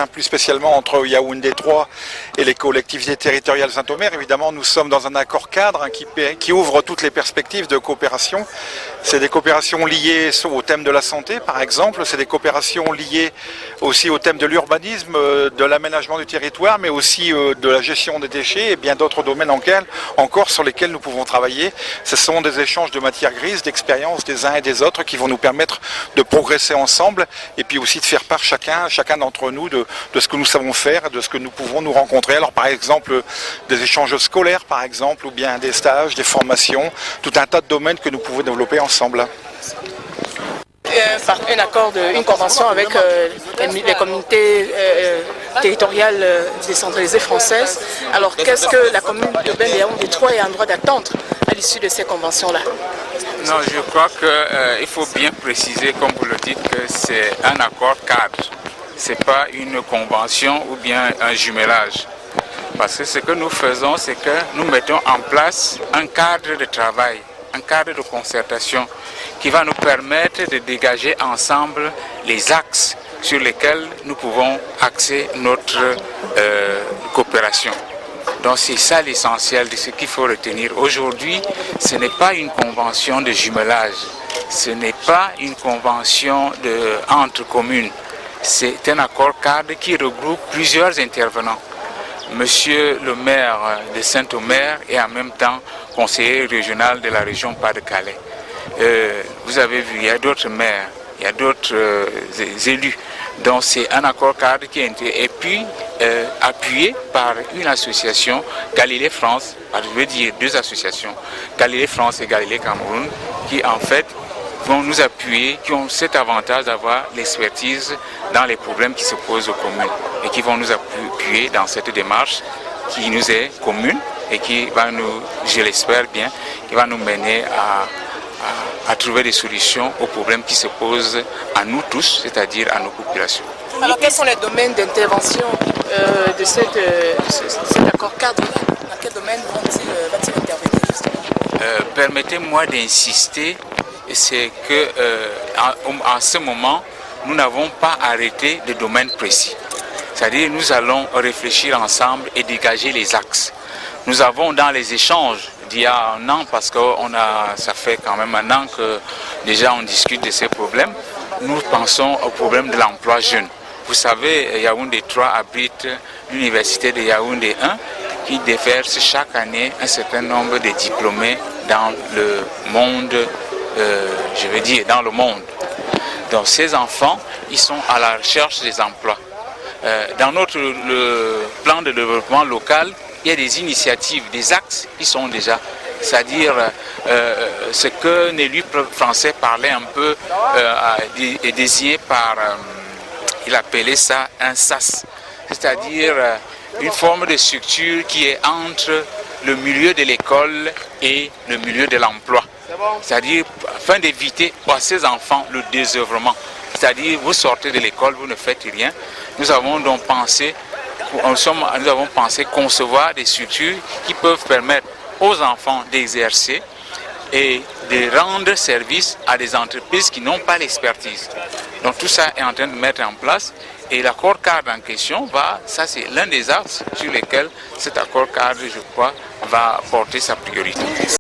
plus spécialement entre Yaoundé 3 et les collectivités territoriales Saint-Omer. Évidemment, nous sommes dans un accord cadre qui ouvre toutes les perspectives de coopération. C'est des coopérations liées au thème de la santé, par exemple. C'est des coopérations liées aussi au thème de l'urbanisme, de l'aménagement du territoire, mais aussi de la gestion des déchets et bien d'autres domaines encore sur lesquels nous pouvons travailler. Ce sont des échanges de matières grises, d'expériences des uns et des autres qui vont nous permettre de progresser ensemble et puis aussi de faire part chacun d'entre nous de ce que nous savons faire, de ce que nous pouvons nous rencontrer. Alors par exemple des échanges scolaires par exemple, ou bien des stages, des formations, tout un tas de domaines que nous pouvons développer ensemble. Par un accord, une convention avec les communautés territoriales décentralisées françaises. Alors qu'est-ce que la commune de Ben et Yaoundé 3 est en droit d'attendre à l'issue de ces conventions-là? Non, je crois qu'il faut bien préciser, comme vous le dites, que c'est un accord cadre. Ce n'est pas une convention ou bien un jumelage. Parce que ce que nous faisons, c'est que nous mettons en place un cadre de travail, un cadre de concertation qui va nous permettre de dégager ensemble les axes sur lesquels nous pouvons axer notre coopération. Donc c'est ça l'essentiel de ce qu'il faut retenir. Aujourd'hui, ce n'est pas une convention de jumelage, ce n'est pas une convention entre communes. C'est un accord cadre qui regroupe plusieurs intervenants. Monsieur le maire de Saint-Omer et en même temps conseiller régional de la région Pas-de-Calais. Vous avez vu, il y a d'autres maires, il y a d'autres élus. Donc c'est un accord cadre qui a été appuyé par une association, Galilée France, je veux dire deux associations, Galilée France et Galilée Cameroun, qui en fait vont nous appuyer, qui ont cet avantage d'avoir l'expertise dans les problèmes qui se posent aux communes et qui vont nous appuyer dans cette démarche qui nous est commune et qui va nous, je l'espère bien, qui va nous mener à trouver des solutions aux problèmes qui se posent à nous tous, c'est-à-dire à nos populations. Alors quels sont les domaines d'intervention de cet accord cadre-là? Dans quel domaine va-t-il intervenir justement? Permettez-moi d'insister, c'est qu'en ce moment, nous n'avons pas arrêté de domaine précis. C'est-à-dire nous allons réfléchir ensemble et dégager les axes. Nous avons dans les échanges d'il y a un an, parce que ça fait quand même un an que déjà on discute de ces problèmes, nous pensons au problème de l'emploi jeune. Vous savez, Yaoundé 3 abrite l'université de Yaoundé 1 qui déverse chaque année un certain nombre de diplômés dans le monde, je veux dire dans le monde. Donc ces enfants, ils sont à la recherche des emplois. Dans le plan de développement local, il y a des initiatives, des axes qui sont déjà, c'est-à-dire ce que l'élu français parlait un peu et désigné par, il appelait ça un SAS, c'est-à-dire une forme de structure qui est entre le milieu de l'école et le milieu de l'emploi. C'est-à-dire afin d'éviter à ces enfants le désœuvrement. C'est-à-dire vous sortez de l'école, vous ne faites rien. Nous avons donc pensé concevoir des structures qui peuvent permettre aux enfants d'exercer et de rendre service à des entreprises qui n'ont pas l'expertise. Donc tout ça est en train de mettre en place et l'accord cadre en question ça c'est l'un des axes sur lesquels cet accord cadre, je crois, va porter sa priorité.